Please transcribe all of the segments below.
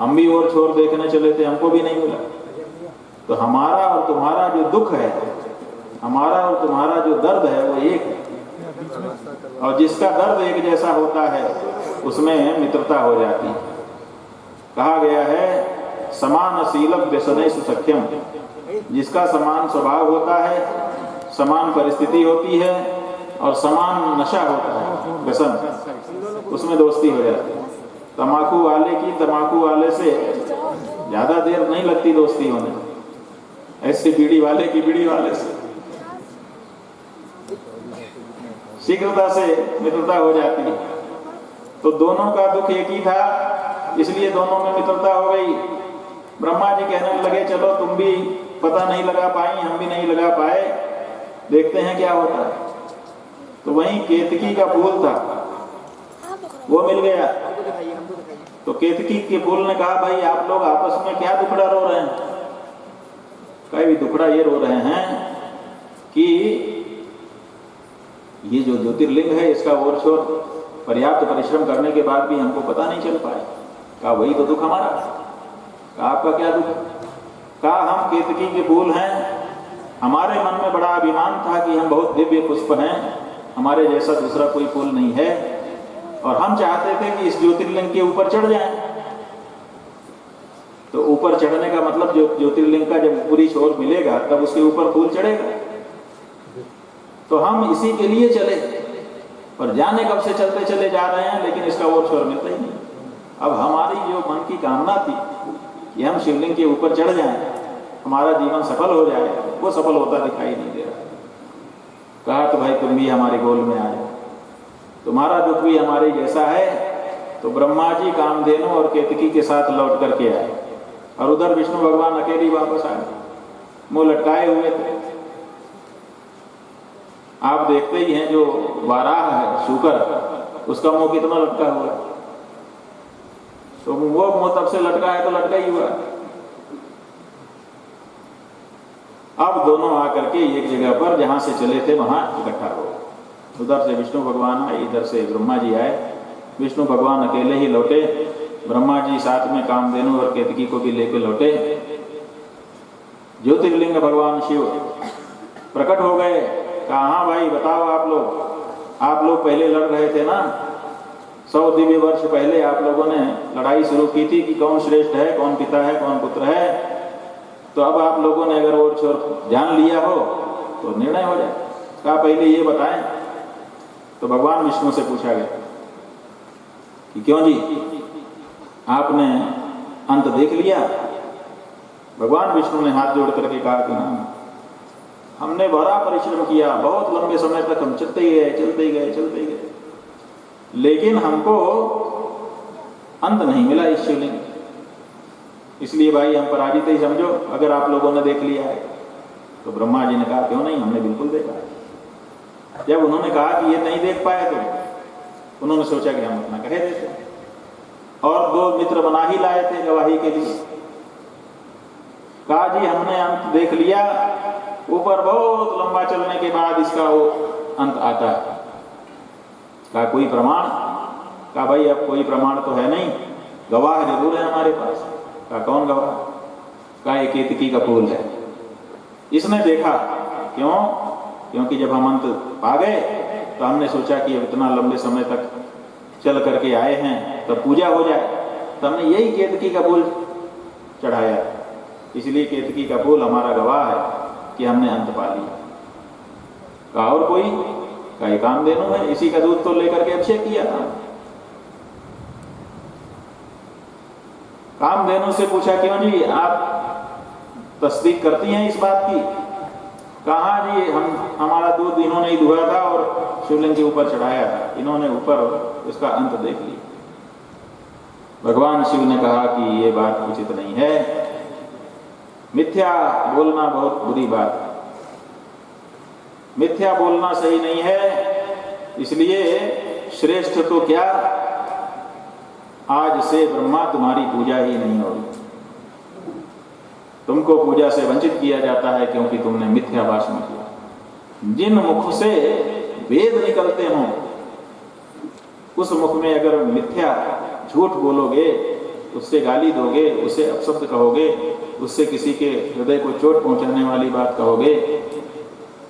हम भी और छोर देखने चले थे, हमको भी नहीं मिला। तो हमारा और तुम्हारा जो दुख है, हमारा और तुम्हारा जो दर्द है वो एक है, और जिसका दर्द एक जैसा होता है उसमें मित्रता हो जाती है। कहा गया है समान शीलम व्यसने सुसख्यम, जिसका समान स्वभाव होता है, समान परिस्थिति होती है और समान नशा होता है व्यसन, उसमें दोस्ती हो जाती है। तम्बाकू वाले की तम्बाकू वाले से ज़्यादा देर नहीं लगती दोस्ती होने, ऐसे बीड़ी वाले की बीड़ी वाले से शीघ्रता से मित्रता हो जाती है। तो दोनों का दुख एक ही था, इसलिए दोनों में मित्रता हो गई। ब्रह्मा जी कहने लगे चलो तुम भी पता नहीं लगा पाई, हम भी नहीं लगा पाए, देखते हैं क्या होता है। तो वहीं केतकी का फूल था, वो मिल गया। तो केतकी के फूल ने कहा भाई आप लोग आपस में क्या दुखड़ा रो रहे हैं? कई भी दुखड़ा ये रो रहे हैं कि ये जो ज्योतिर्लिंग है इसका ओर छोर पर्याप्त परिश्रम करने के बाद भी हमको पता नहीं चल पाए। कहा वही तो दुख हमारा। कहा आपका क्या दुख? कहा हम केतकी के फूल हैं, हमारे मन में बड़ा अभिमान था कि हम बहुत दिव्य पुष्प हैं, हमारे जैसा दूसरा कोई फूल नहीं है, और हम चाहते थे कि इस ज्योतिर्लिंग के ऊपर चढ़ जाएं। तो ऊपर चढ़ने का मतलब जो ज्योतिर्लिंग का जब पूरी छोर मिलेगा तब उसके ऊपर फूल चढ़ेगा। तो हम इसी के लिए चले, पर जाने कब से चलते चले जा रहे हैं, लेकिन इसका और छोर मिलता ही नहीं। अब हमारी जो मन की कामना थी कि हम शिवलिंग के ऊपर चढ़ जाएं, हमारा जीवन सफल हो जाए, वो सफल होता दिखाई नहीं दे रहा। कहा तो भाई तुम भी हमारे गोल में आ जाओ, तुम्हारा दुख भी हमारे जैसा है। तो ब्रह्मा जी कामधेनु और केतकी के साथ लौट करके आए, और उधर विष्णु भगवान अकेले वापस आए, मुंह लटकाए हुए थे। आप देखते ही हैं जो वाराह है शूकर, उसका मुंह कितना लटका हुआ है, तो वो मुंह तब से लटका है तो लटका ही हुआ। अब दोनों आकर के एक जगह पर जहां से चले थे वहां इकट्ठा हो, उधर से विष्णु भगवान आए, इधर से ब्रह्मा जी आए। विष्णु भगवान अकेले ही लौटे, ब्रह्मा जी साथ में कामधेनु और केतकी को भी लेकर लौटे। ज्योतिर्लिंग भगवान शिव प्रकट हो गए। कहा हाँ भाई बताओ आप लोग पहले लड़ रहे थे ना, 100 दिव्य वर्ष पहले आप लोगों ने लड़ाई शुरू की थी कि कौन श्रेष्ठ है, कौन पिता है, कौन पुत्र है। तो अब आप लोगों ने अगर और छोर जान लिया हो तो निर्णय हो जाए। कहा पहले ये बताएं। तो भगवान विष्णु से पूछा गया कि क्यों जी आपने अंत देख लिया? भगवान विष्णु ने हाथ जोड़ करके कहा कि ना, हमने बड़ा परिश्रम किया, बहुत लंबे समय तक हम चलते गए, लेकिन हमको अंत नहीं मिला इस शिवलिंग। इसलिए भाई हम पराजित ही समझो अगर आप लोगों ने देख लिया है। तो ब्रह्मा जी ने कहा क्यों नहीं, हमने बिल्कुल देखा है। जब उन्होंने कहा कि ये नहीं देख पाए तो उन्होंने सोचा कि हम अपना कह देते, और 2 मित्र बना ही लाए थे गवाही के लिए। कहा जी हमने अंत देख लिया, ऊपर बहुत लंबा चलने के बाद इसका वो अंत आता है। कहा कोई प्रमाण? कहा भाई अब कोई प्रमाण तो है नहीं, गवाह जरूर है हमारे पास। कहा कौन गवाह? कहा ये केतकी का फूल है, इसने देखा। क्यों? क्योंकि जब हम अंत पा गए तो हमने सोचा कि अब इतना लंबे समय तक चल करके आए हैं तो पूजा हो जाए, तो हमने यही केतकी का फूल चढ़ाया। इसलिए केतकी का फूल हमारा गवाह है कि हमने अंत पा लिया। कहा और कोई? कहा ये कामधेनु है, इसी का दूध तो लेकर के अभिषेक किया था। कामधेनु से पूछा क्यों जी आप तस्दीक करती हैं इस बात की? कहा जी हमारा दूध इन्होंने ही दुहा था और शिवलिंग के ऊपर चढ़ाया था, इन्होंने ऊपर इसका अंत देख लिया। भगवान शिव ने कहा कि ये बात उचित नहीं है, मिथ्या बोलना बहुत बुरी बात है, मिथ्या बोलना सही नहीं है। इसलिए श्रेष्ठ तो क्या, आज से ब्रह्मा तुम्हारी पूजा ही नहीं होगी, तुमको पूजा से वंचित किया जाता है क्योंकि तुमने मिथ्या भाषण किया। जिन मुख से वेद निकलते हों उस मुख में अगर मिथ्या झूठ बोलोगे उससे गाली दोगे, उसे अपशब्द कहोगे, उससे किसी के हृदय को चोट पहुंचाने वाली बात कहोगे,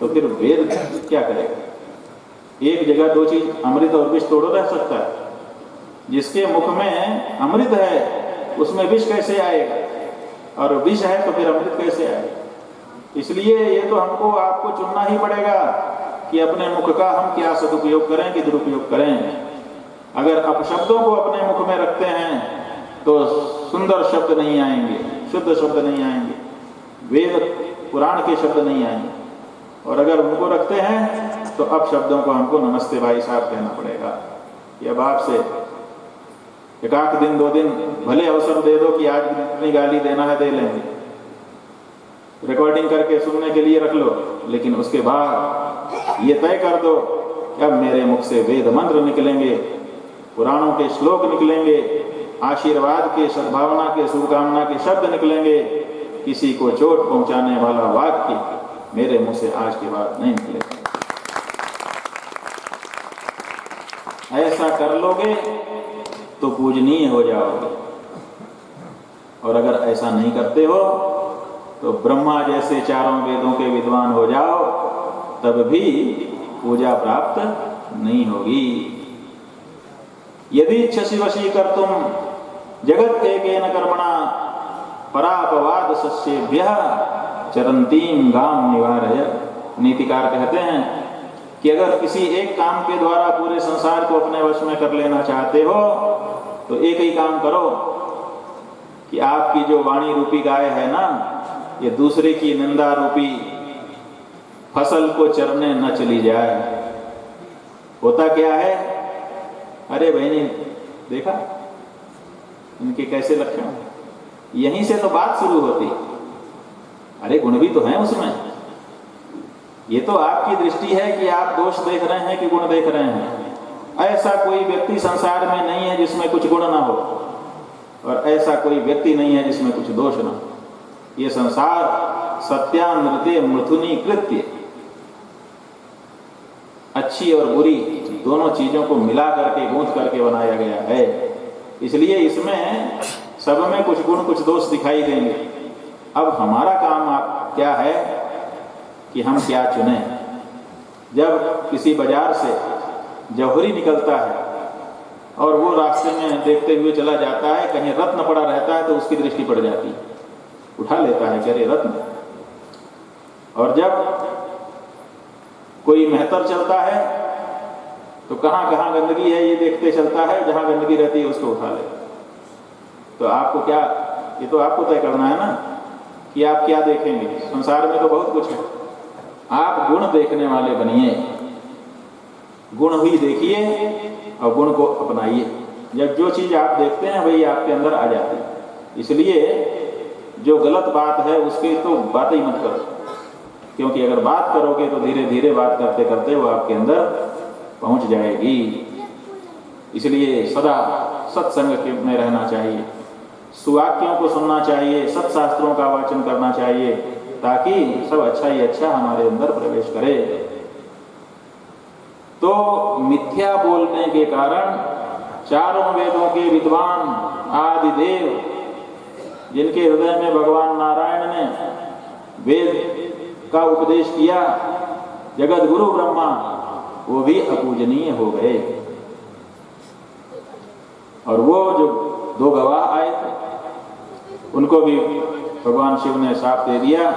तो फिर वेद क्या करेगा? एक जगह दो चीज, अमृत और विष तोड़ो रह सकता है। जिसके मुख में अमृत है उसमें विष कैसे आएगा? और विष है तो फिर अमृत कैसे आएगा? इसलिए ये तो हमको आपको चुनना ही पड़ेगा कि अपने मुख का हम क्या सदुपयोग करें कि दुरुपयोग करें। अगर अपशब्दों को अपने मुख में रखते हैं तो सुंदर शब्द नहीं आएंगे, शुद्ध शब्द नहीं आएंगे, वेद पुराण के शब्द नहीं आएंगे। और अगर उनको रखते हैं तो अपशब्दों को हमको नमस्ते भाई साहब कहना पड़ेगा। ये अब आपसे एक आध दिन 2 दिन भले अवसर दे दो कि आज इतनी गाली देना है दे लेंगे, रिकॉर्डिंग करके सुनने के लिए रख लो, लेकिन उसके बाद ये तय कर दो कि अब मेरे मुख से वेद मंत्र निकलेंगे, पुराणों के श्लोक निकलेंगे, आशीर्वाद के, सद्भावना के, शुभकामना के शब्द निकलेंगे। किसी को चोट पहुंचाने वाला वाक्य मेरे मुंह से आज के बाद नहीं निकलेगा। ऐसा कर लोगे तो पूजनीय हो जाओगे, और अगर ऐसा नहीं करते हो तो ब्रह्मा जैसे 4 वेदों के विद्वान हो जाओ, तब भी पूजा प्राप्त नहीं होगी। यदि इच्छसि वशीकर्तुं जगत एकेन कर्मणा परापवाद सस्येभ्यः चरंतीं गां निवारय। नीतिकार कहते हैं कि अगर किसी एक काम के द्वारा पूरे संसार को अपने वश में कर लेना चाहते हो तो एक ही काम करो कि आपकी जो वाणी रूपी गाय है ना, ये दूसरे की निंदा रूपी फसल को चरने न चली जाए। होता क्या है, अरे बहनी देखा इनके कैसे लक्षण, यहीं से तो बात शुरू होती। अरे गुण भी तो है उसमें, ये तो आपकी दृष्टि है कि आप दोष देख रहे हैं कि गुण देख रहे हैं। ऐसा कोई व्यक्ति संसार में नहीं है जिसमें कुछ गुण ना हो, और ऐसा कोई व्यक्ति नहीं है जिसमें कुछ दोष ना हो। ये संसार सत्यानृत्य मृथुनी कृत्य, अच्छी और बुरी दोनों चीजों को मिला करके गूंथ करके बनाया गया है। इसलिए इसमें सब में कुछ गुण कुछ दोष दिखाई देंगे। अब हमारा काम क्या है कि हम क्या चुने। जब किसी बाजार से जौहरी निकलता है और वो रास्ते में देखते हुए चला जाता है, कहीं रत्न पड़ा रहता है तो उसकी दृष्टि पड़ जाती है, उठा लेता है कि अरे रत्न। और जब कोई मेहतर चलता है तो कहाँ कहाँ गंदगी है ये देखते चलता है, जहाँ गंदगी रहती है उसको उठा लेता है। तो आपको क्या, ये तो आपको तय करना है ना कि आप क्या देखेंगे। संसार में तो बहुत कुछ है, आप गुण देखने वाले बनिए, गुण ही देखिए और गुण को अपनाइए। जब जो चीज आप देखते हैं वही आपके अंदर आ जाती है। इसलिए जो गलत बात है उसकी तो बात ही मत करो, क्योंकि अगर बात करोगे तो धीरे धीरे बात करते करते वो आपके अंदर पहुंच जाएगी। इसलिए सदा सत्संग में रहना चाहिए, सुवाक्यों को सुनना चाहिए, सत्शास्त्रों का वाचन करना चाहिए, ताकि सब अच्छा ही अच्छा हमारे अंदर प्रवेश करे। तो मिथ्या बोलने के कारण 4 वेदों के विद्वान आदि देव, जिनके हृदय में भगवान नारायण ने वेद का उपदेश किया, जगत गुरु ब्रह्मा, वो भी अपूजनीय हो गए। और वो जो 2 गवाह आए थे उनको भी भगवान शिव ने शाप दे दिया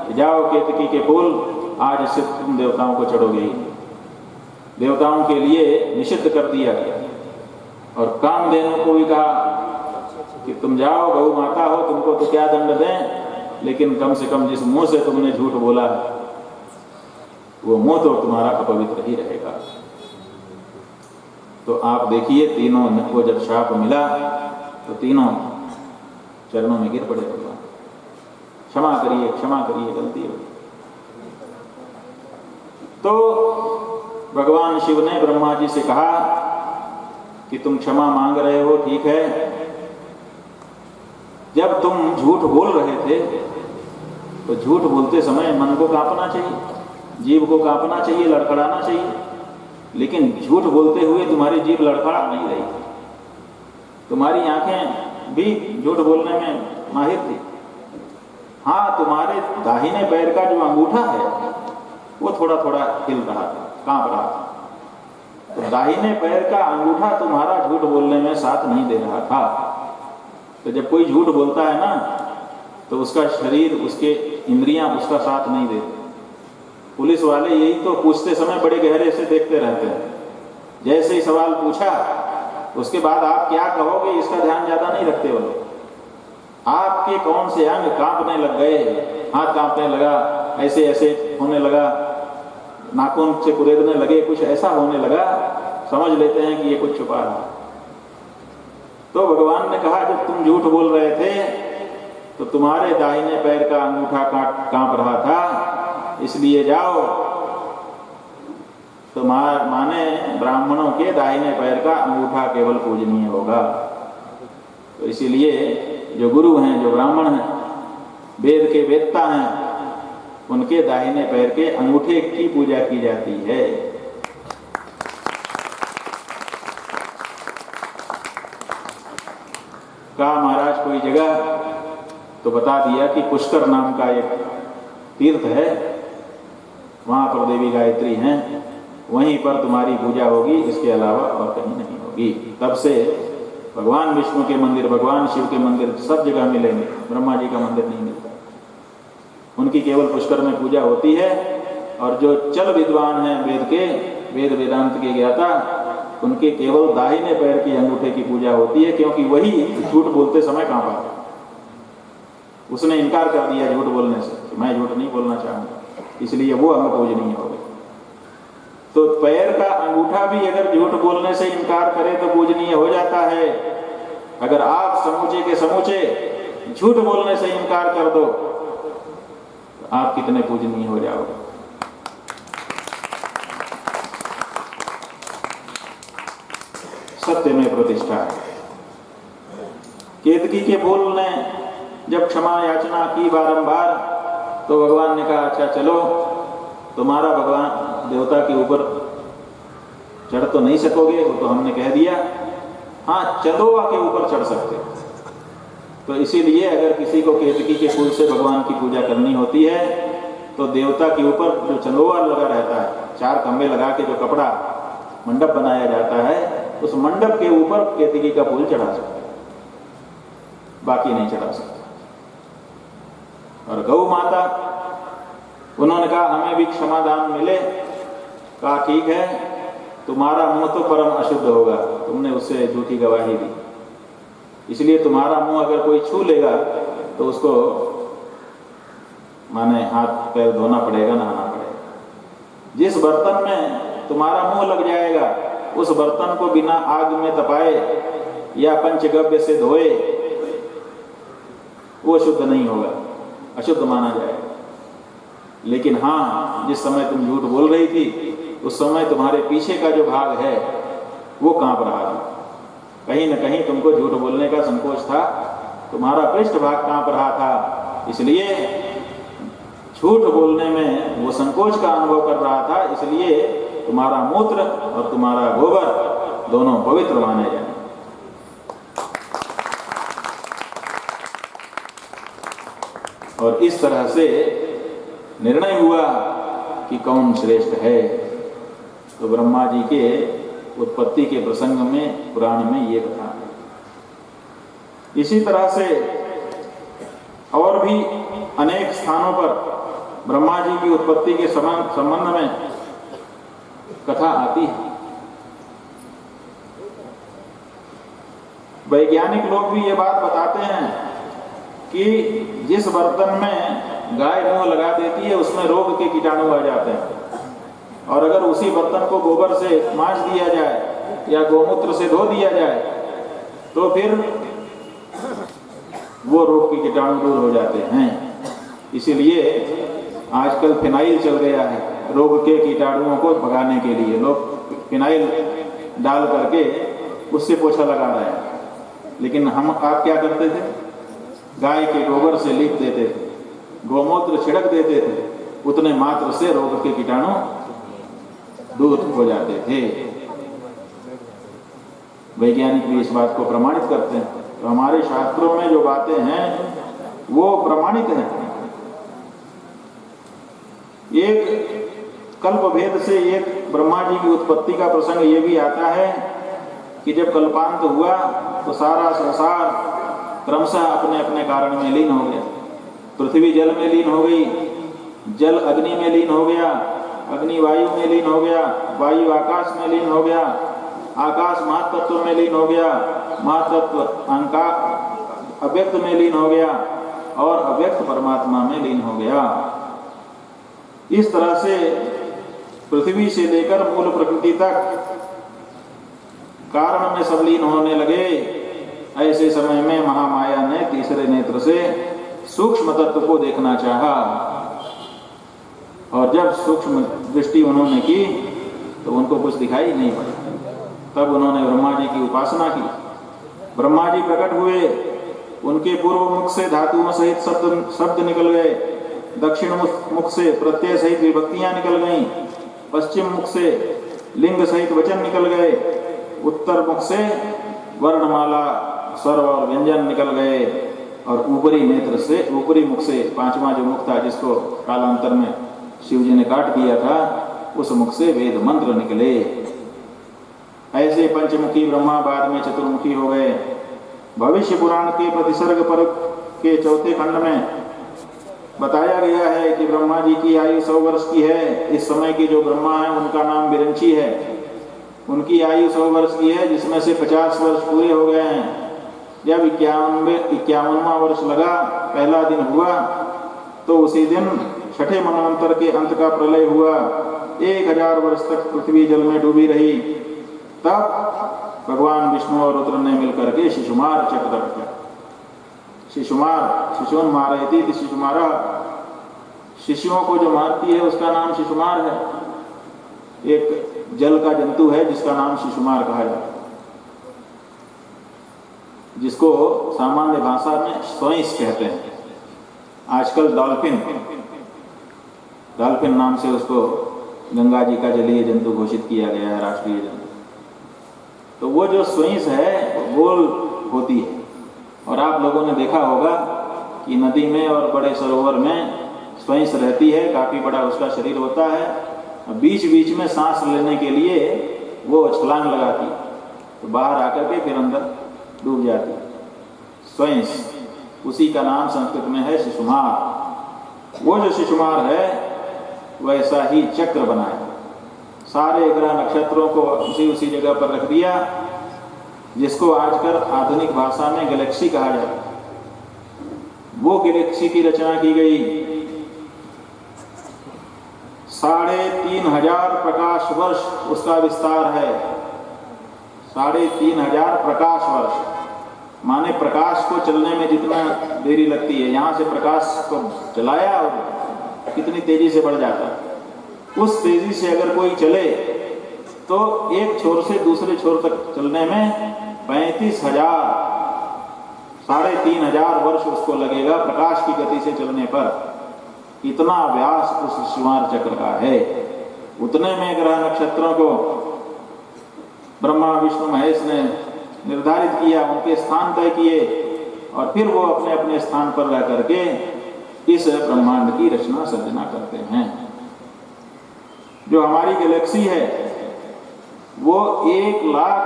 कि जाओ केतकी के फूल आज से तुम देवताओं को चढ़ोगे ही। देवताओं के लिए निषिद्ध कर दिया गया। और कामधेनु को भी कहा कि तुम जाओ, गौ माता हो, तुमको तो क्या दंड दें, लेकिन कम से कम जिस मुंह से तुमने झूठ बोला वो मुंह तो तुम्हारा अपवित्र ही रहेगा। तो आप देखिए, तीनों को जब शाप मिला तो तीनों चरणों में गिर पड़े, भगवान क्षमा करिए, क्षमा करिए, गलती हो। तो भगवान शिव ने ब्रह्मा जी से कहा कि तुम क्षमा मांग रहे हो, ठीक है। जब तुम झूठ बोल रहे थे तो झूठ बोलते समय मन को कांपना चाहिए, जीभ को कांपना चाहिए, लड़खड़ाना चाहिए। लेकिन झूठ बोलते हुए तुम्हारी जीभ लड़खड़ा नहीं रही, तुम्हारी आंखें भी झूठ बोलने में माहिर थी। हाँ, तुम्हारे दाहिने पैर का जो अंगूठा है वो थोड़ा थोड़ा हिल रहा था, कांप रहा था। तो दाहिने पैर का अंगूठा तुम्हारा झूठ बोलने में साथ नहीं दे रहा था। तो जब कोई झूठ बोलता है ना तो उसका शरीर, उसके इंद्रियां उसका साथ नहीं देते। पुलिस वाले यही तो पूछते समय बड़े गहरे से देखते रहते हैं। जैसे ही सवाल पूछा उसके बाद आप क्या कहोगे इसका ध्यान ज्यादा नहीं रखते वो लोग। आपके कौन से अंग कांपने लग गए, हाथ कांपने लगा, ऐसे ऐसे होने लगा, नाखून से कुरेदने लगे, कुछ ऐसा होने लगा, समझ लेते हैं कि ये कुछ छुपा रहा। तो भगवान ने कहा जब तुम झूठ बोल रहे थे तो तुम्हारे दाहिने पैर का अंगूठा कांप रहा था, इसलिए जाओ तो माने ब्राह्मणों के दाहिने पैर का अंगूठा केवल पूजनीय होगा। तो इसीलिए जो गुरु हैं, जो ब्राह्मण हैं, वेद के वेदता हैं, उनके दाहिने पैर के अंगूठे की पूजा की जाती है। कहा महाराज कोई जगह, तो बता दिया कि पुष्कर नाम का एक तीर्थ है, वहां पर देवी गायत्री हैं, वहीं पर तुम्हारी पूजा होगी, इसके अलावा और कहीं नहीं होगी। तब से भगवान विष्णु के मंदिर, भगवान शिव के मंदिर सब जगह मिलेंगे, ब्रह्मा जी का मंदिर नहीं मिलता। उनकी केवल पुष्कर में पूजा होती है। और जो चल विद्वान हैं वेद के, वेद वेदांत के ज्ञाता, उनके केवल दाहिने पैर के अंगूठे की पूजा होती है, क्योंकि वही झूठ बोलते समय कांपा था। उसने इनकार कर दिया झूठ बोलने से कि मैं झूठ नहीं बोलना चाहूंगा, इसलिए वो अंग पूजनीय हो गए। तो पैर का अंगूठा भी अगर झूठ बोलने से इनकार करे तो पूजनीय हो जाता है। अगर आप समूचे के समूचे झूठ बोलने से इनकार कर दो तो आप कितने पूजनीय हो जाओगे। सत्य में प्रतिष्ठा है। केतकी के फूल ने जब क्षमा याचना की बारंबार, तो भगवान ने कहा अच्छा चलो, तुम्हारा भगवान देवता के ऊपर चढ़ तो नहीं सकोगे, वो तो हमने कह दिया, हाँ चंदोवा के ऊपर चढ़ सकते। तो इसीलिए अगर किसी को केतकी के फूल से भगवान की पूजा करनी होती है तो देवता के ऊपर जो चंदोवा लगा रहता है, 4 खंबे लगा के जो कपड़ा मंडप बनाया जाता है, उस मंडप के ऊपर केतकी का फूल चढ़ा सकते, बाकी नहीं चढ़ा सकते। और गौ माता, उन्होंने कहा हमें भी क्षमादान मिले। कहा ठीक है, तुम्हारा मुंह तो परम अशुद्ध होगा, तुमने उससे झूठी गवाही दी, इसलिए तुम्हारा मुंह अगर कोई छू लेगा तो उसको माने हाथ पैर धोना पड़ेगा, नहाना पड़ेगा। जिस बर्तन में तुम्हारा मुंह लग जाएगा उस बर्तन को बिना आग में तपाए या पंचगव्य से धोए वो शुद्ध नहीं होगा, अशुद्ध माना जाएगा। लेकिन हाँ, जिस समय तुम झूठ बोल रही थी उस समय तुम्हारे पीछे का जो भाग है वो कांप रहा था, कहीं न कहीं तुमको झूठ बोलने का संकोच था, तुम्हारा पृष्ठ भाग कांप रहा था, इसलिए झूठ बोलने में वो संकोच का अनुभव कर रहा था, इसलिए तुम्हारा मूत्र और तुम्हारा गोबर दोनों पवित्र माने जाए। और इस तरह से निर्णय हुआ कि कौन श्रेष्ठ है। तो ब्रह्मा जी के उत्पत्ति के प्रसंग में पुराण में ये कथा है। इसी तरह से और भी अनेक स्थानों पर ब्रह्मा जी की उत्पत्ति के संबंध में कथा आती है। वैज्ञानिक लोग भी ये बात बताते हैं कि जिस बर्तन में गाय मुंह लगा देती है उसमें रोग के कीटाणु आ जाते हैं, और अगर उसी बर्तन को गोबर से मांज दिया जाए या गोमूत्र से धो दिया जाए तो फिर वो रोग के कीटाणु दूर हो जाते हैं। इसीलिए आजकल फिनाइल चल गया है रोग के कीटाणुओं को भगाने के लिए। लोग फिनाइल डाल करके उससे पोछा लगा रहे हैं, लेकिन आप क्या करते थे? गाय के गोबर से लीप देते थे, गोमूत्र छिड़क देते थे, उतने मात्र से रोग के कीटाणु दूर हो जाते थे। वैज्ञानिक भी इस बात को प्रमाणित करते हैं। तो हमारे शास्त्रों में जो बातें हैं वो प्रमाणित हैं। एक कल्प भेद से एक ब्रह्मा जी की उत्पत्ति का प्रसंग ये भी आता है कि जब कल्पांत हुआ तो सारा संसार क्रमशः अपने अपने कारण में लीन हो गया। पृथ्वी जल में लीन हो गई, जल अग्नि में लीन हो गया, अग्नि वायु में लीन हो गया, वायु आकाश में लीन हो गया, आकाश महातत्व में लीन हो गया, महातत्व अव्यक्त में लीन हो गया और अव्यक्त परमात्मा में लीन हो गया। इस तरह से पृथ्वी से लेकर मूल प्रकृति तक कारण में सब लीन होने लगे। ऐसे समय में महामाया ने तीसरे नेत्र से सूक्ष्म तत्व को देखना चाहा और जब सूक्ष्म दृष्टि उन्होंने की तो उनको कुछ दिखाई नहीं पड़ा। तब उन्होंने ब्रह्मा जी की उपासना की। ब्रह्मा जी प्रकट हुए, उनके पूर्व मुख से धातुओं सहित शब्द निकल गए, दक्षिण मुख से प्रत्यय सहित विभक्तियां निकल गईं, पश्चिम मुख से लिंग सहित वचन निकल गए, उत्तर मुख से वर्णमाला स्वर और व्यंजन निकल गए और ऊपरी मुख से पांचवा जो मुख था जिसको कालांतर में शिव जी ने काट दिया था, उस मुख से वेद मंत्र निकले। ऐसे पंचमुखी ब्रह्मा बाद में चतुर्मुखी हो गए। भविष्य पुराण के प्रतिसर्ग पर के चौथे खंड में बताया गया है कि ब्रह्मा जी की आयु 100 वर्ष की है। इस समय के जो ब्रह्मा है उनका नाम विरंची है। उनकी आयु 100 वर्ष की है, जिसमें से 50 वर्ष पूरे हो गए हैं। जब 51वां वर्ष लगा, पहला दिन हुआ, तो उसी दिन छठे मनवंतर के अंत का प्रलय हुआ। 1000 वर्ष तक पृथ्वी जल में डूबी रही। तब भगवान विष्णु और रुद्र ने मिलकर के शिशुमार चक्र रखा। शिशुन मारयति थी शिशुमारा, शिशुओं को जो मारती है उसका नाम शिशुमार है। एक जल का जंतु है जिसका नाम शिशुमार कहा जाता है, जिसको सामान्य भाषा में स्वैंस कहते हैं। आजकल डॉल्फिन नाम से उसको गंगा जी का जलीय जंतु घोषित किया गया है, राष्ट्रीय जंतु। तो वो जो स्वैंस है गोल होती है और आप लोगों ने देखा होगा कि नदी में और बड़े सरोवर में स्वैंस रहती है, काफी बड़ा उसका शरीर होता है। बीच बीच में सांस लेने के लिए वो छलांग लगाती है, तो बाहर आकर के फिर अंदर डूब जाती है। स्वैंस, उसी का नाम संस्कृत में है शिशुमार। वो जो शिशुमार है वैसा ही चक्र बनाया, सारे ग्रह नक्षत्रों को उसी जगह पर रख दिया, जिसको आजकल आधुनिक भाषा में गैलेक्सी कहा जाता है। वो गैलेक्सी की रचना की गई। 3500 प्रकाश वर्ष उसका विस्तार है। 3500 प्रकाश वर्ष, माने प्रकाश को चलने में जितना देरी लगती है, यहाँ से प्रकाश को चलाया और कितनी तेजी से बढ़ जाता है। उस तेजी से अगर कोई चले तो एक छोर से दूसरे छोर तक चलने में 35,000 3500 वर्ष उसको लगेगा प्रकाश की गति से चलने पर। इतना व्यास उस शिशुमार चक्र का है। उतने में ग्रह नक्षत्रों को ब्रह्मा विष्णु महेश ने निर्धारित किया, उनके स्थान तय किए और फिर वो अपने अपने स्थान पर रह करके इस ब्रह्मांड की रचना सर्जना करते हैं। जो हमारी गैलेक्सी है वो 1,00,000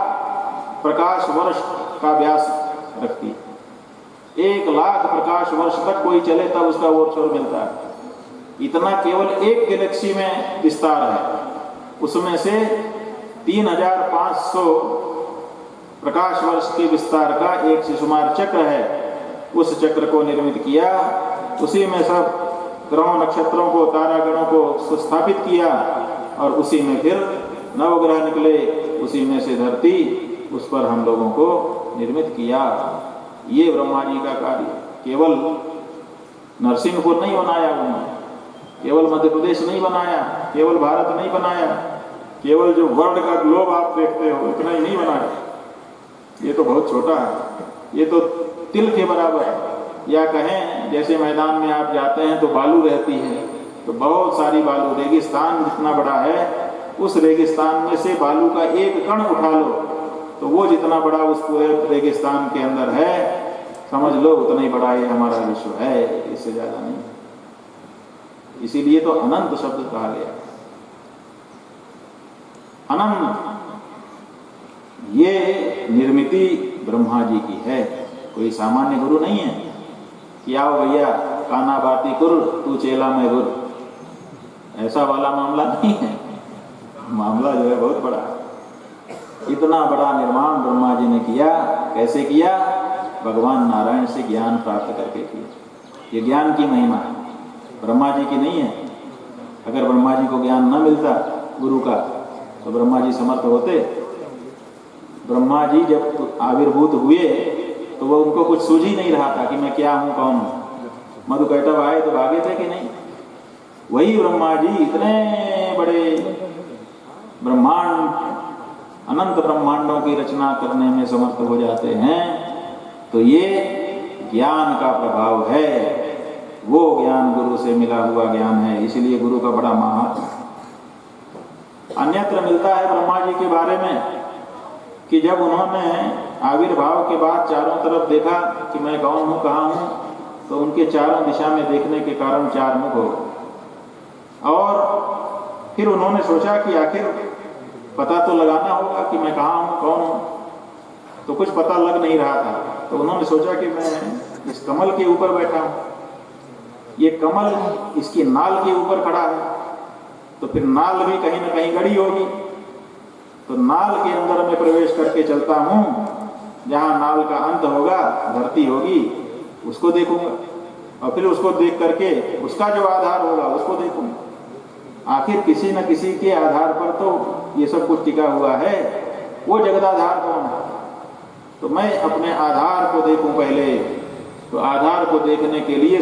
प्रकाश वर्ष का व्यास रखती है। 1,00,000 प्रकाश वर्ष तक कोई चले तब उसका और छोर मिलता है। इतना केवल एक गैलेक्सी में विस्तार है। उसमें से 3,500 प्रकाश वर्ष के विस्तार का एक शिशुमार चक्र है। उस चक्र को निर्मित किया, उसी में सब ग्रहों नक्षत्रों को तारागणों को स्थापित किया और उसी में फिर नवग्रह निकले, उसी में से धरती, उस पर हम लोगों को निर्मित किया। ये ब्रह्मा जी का कार्य। केवल नरसिंहपुर नहीं बनाया उन्होंने, केवल मध्य प्रदेश नहीं बनाया, केवल भारत नहीं बनाया, केवल जो वर्ल्ड का ग्लोब आप देखते हो इतना ही नहीं बनाया। ये तो बहुत छोटा है, ये तो तिल के बराबर है। या कहें जैसे मैदान में आप जाते हैं तो बालू रहती है, तो बहुत सारी बालू, रेगिस्तान जितना बड़ा है उस रेगिस्तान में से बालू का एक कण उठा लो तो वो जितना बड़ा उस पूरे रेगिस्तान के अंदर है, समझ लो उतना ही बड़ा ये हमारा विश्व है, इससे ज्यादा नहीं। इसीलिए तो अनंत शब्द कहा गया। अनंत ये निर्मिति ब्रह्मा जी की है, कोई सामान्य गुरु नहीं है कि आओ भैया काना बाती कुर तू चेला मैं गुरु, ऐसा वाला मामला नहीं है। मामला जो है बहुत बड़ा है। इतना बड़ा निर्माण ब्रह्मा जी ने किया। कैसे किया? भगवान नारायण से ज्ञान प्राप्त करके किया। ये ज्ञान की महिमा है, ब्रह्मा जी की नहीं है। अगर ब्रह्मा जी को ज्ञान न मिलता गुरु का तो ब्रह्मा जी समर्थ होते? ब्रह्मा जी जब आविर्भूत हुए तो वो उनको कुछ सूझ ही नहीं रहा था कि मैं क्या हूं, कौन हूं। मधुकैटभ आए तो भागे थे कि नहीं? वही ब्रह्मा जी इतने बड़े ब्रह्मांड, अनंत ब्रह्मांडों की रचना करने में समर्थ हो जाते हैं, तो ये ज्ञान का प्रभाव है। वो ज्ञान गुरु से मिला हुआ ज्ञान है, इसलिए गुरु का बड़ा महात्म। अन्यत्र मिलता है ब्रह्मा जी के बारे में कि जब उन्होंने आविर्भाव के बाद चारों तरफ देखा कि मैं कौन हूं, कहाँ हूं, तो उनके चारों दिशा में देखने के कारण चार मुख हो गए। और फिर उन्होंने सोचा कि आखिर पता तो लगाना होगा कि मैं कहाँ हूं, कौन हूं। तो कुछ पता लग नहीं रहा था, तो उन्होंने सोचा कि मैं इस कमल के ऊपर बैठा हूं, ये कमल इसकी नाल के ऊपर खड़ा है, तो फिर नाल भी कहीं ना कहीं गड़ी होगी। तो नाल के अंदर मैं प्रवेश करके चलता हूं, जहां नाल का अंत होगा, धरती होगी, उसको देखूंगा, और फिर उसको देख करके उसका जो आधार होगा उसको देखूंगा। आखिर किसी न किसी के आधार पर तो ये सब कुछ टिका हुआ है। वो जगदाधार कौन है? तो मैं अपने आधार को देखूं पहले। तो आधार को देखने के लिए